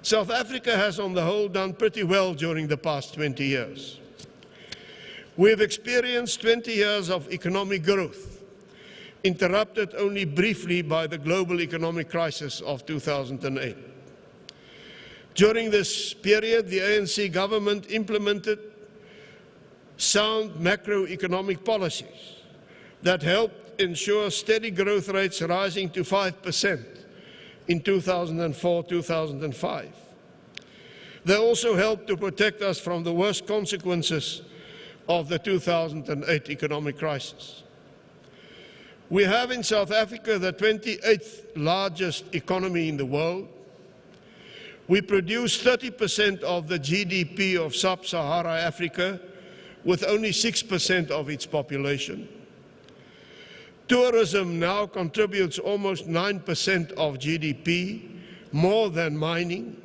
South Africa has on the whole done pretty well during the past 20 years. We have experienced 20 years of economic growth, interrupted only briefly by the global economic crisis of 2008. During this period, the ANC government implemented sound macroeconomic policies that helped ensure steady growth rates rising to 5% in 2004-2005. They also helped to protect us from the worst consequences of the 2008 economic crisis. We have in South Africa the 28th largest economy in the world. We produce 30% of the GDP of sub-Sahara Africa with only 6% of its population. Tourism now contributes almost 9% of GDP, more than mining.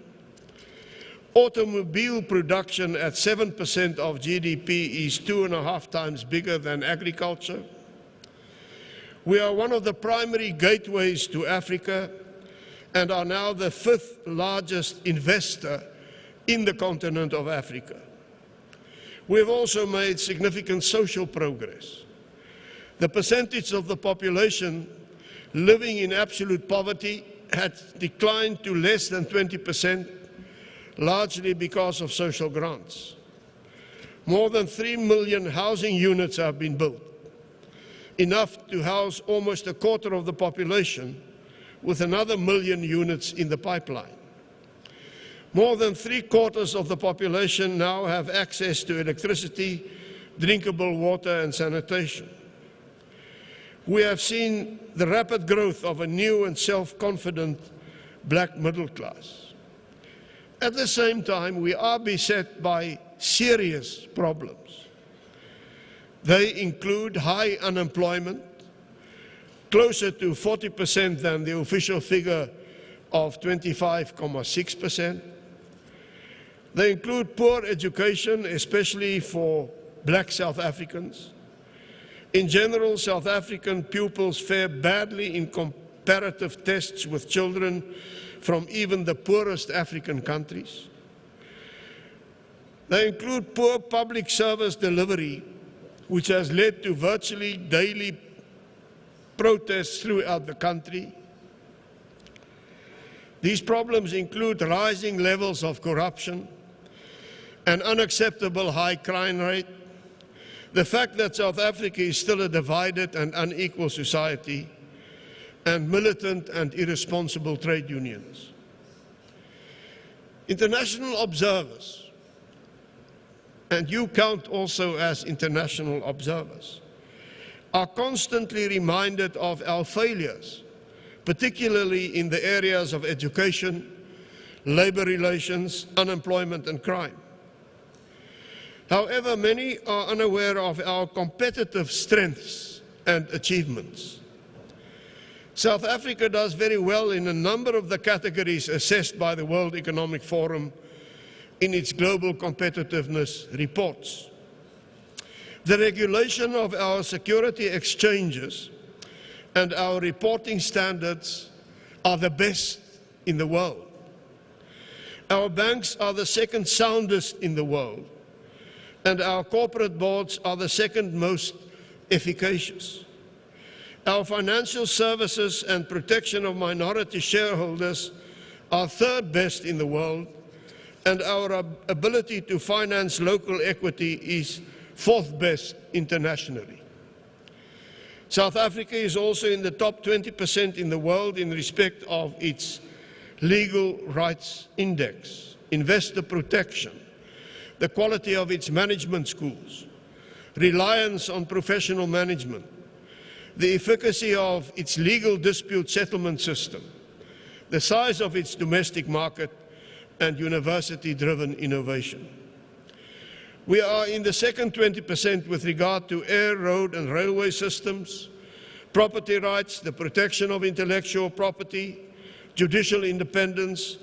Automobile production at 7% of GDP is 2.5 times bigger than agriculture. We are one of the primary gateways to Africa and are now the 5th largest investor in the continent of Africa. We have also made significant social progress. The percentage of the population living in absolute poverty has declined to less than 20%, largely because of social grants. More than 3 million housing units have been built, enough to house almost a quarter of the population, with another 1 million units in the pipeline. More than 3/4 of the population now have access to electricity, drinkable water and sanitation. We have seen the rapid growth of a new and self-confident black middle class. At the same time, we are beset by serious problems. They include high unemployment, closer to 40% than the official figure of 25.6%. They include poor education, especially for black South Africans. In general, South African pupils fare badly in comparative tests with children from even the poorest African countries. They include poor public service delivery, which has led to virtually daily protests throughout the country. These problems include rising levels of corruption, an unacceptable high crime rate, the fact that South Africa is still a divided and unequal society, and militant and irresponsible trade unions. International observers, and you count also as international observers, are constantly reminded of our failures, particularly in the areas of education, labor relations, unemployment and crime. However, many are unaware of our competitive strengths and achievements. South Africa does very well in a number of the categories assessed by the World Economic Forum in its global competitiveness reports. The regulation of our security exchanges and our reporting standards are the best in the world. Our banks are the second soundest in the world, and our corporate boards are the second most efficacious. Our financial services and protection of minority shareholders are third best in the world, and our ability to finance local equity is fourth best internationally. South Africa is also in the top 20% in the world in respect of its legal rights index, investor protection, the quality of its management schools, reliance on professional management, the efficacy of its legal dispute settlement system, the size of its domestic market, and university-driven innovation. We are in the second 20% with regard to air, road, and railway systems, property rights, the protection of intellectual property, judicial independence,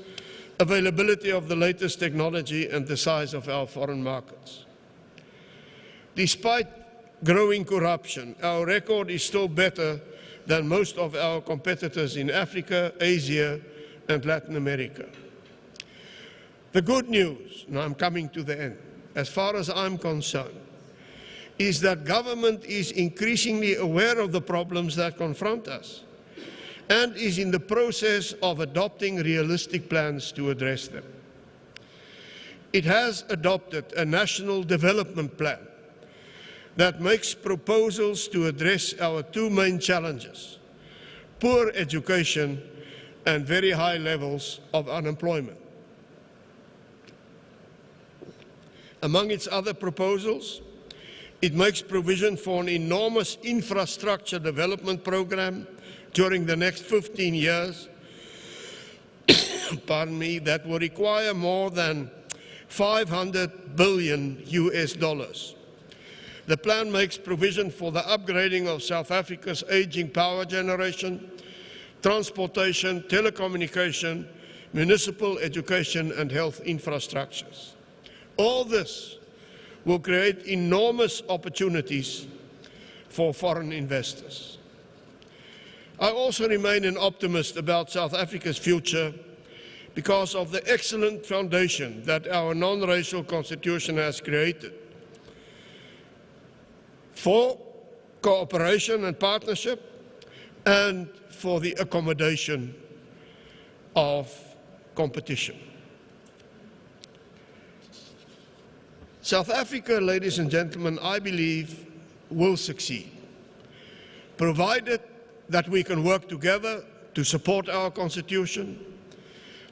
availability of the latest technology, and the size of our foreign markets. Despite growing corruption, our record is still better than most of our competitors in Africa, Asia, and Latin America. The good news, and I'm coming to the end, as far as I'm concerned, is that government is increasingly aware of the problems that confront us and is in the process of adopting realistic plans to address them. It has adopted a national development plan that makes proposals to address our two main challenges: poor education and very high levels of unemployment. Among its other proposals, it makes provision for an enormous infrastructure development program during the next 15 years, pardon me, that will require more than 500 billion US dollars. The plan makes provision for the upgrading of South Africa's aging power generation, transportation, telecommunication, municipal education and health infrastructures. All this will create enormous opportunities for foreign investors. I also remain an optimist about South Africa's future because of the excellent foundation that our non-racial constitution has created for cooperation and partnership and for the accommodation of competition. South Africa, ladies and gentlemen, I believe will succeed, provided that we can work together to support our Constitution,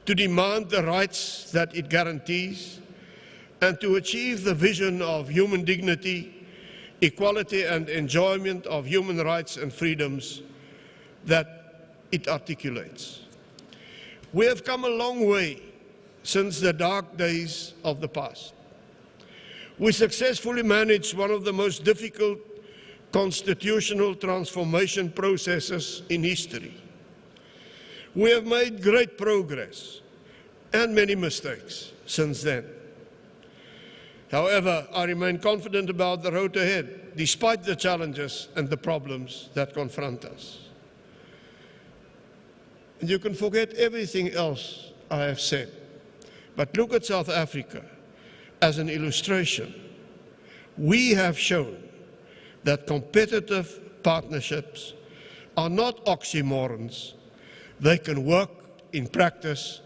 to demand the rights that it guarantees, and to achieve the vision of human dignity, equality and enjoyment of human rights and freedoms that it articulates. We have come a long way since the dark days of the past. We successfully managed one of the most difficult constitutional transformation processes in history. We have made great progress and many mistakes since then. However, I remain confident about the road ahead, despite the challenges and the problems that confront us. And you can forget everything else I have said, but look at South Africa as an illustration. We have shown that competitive partnerships are not oxymorons. They can work in practice,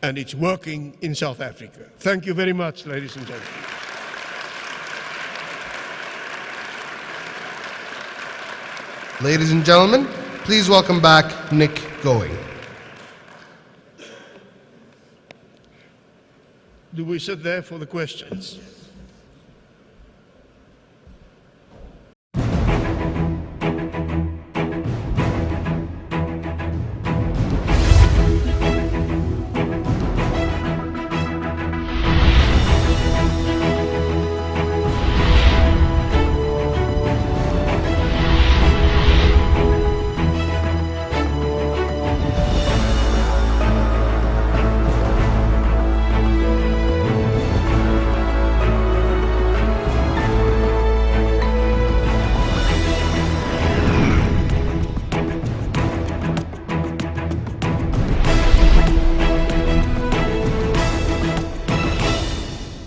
and it's working in South Africa. Thank you very much, ladies and gentlemen. Ladies and gentlemen, please welcome back Nick Going. Do we sit there for the questions?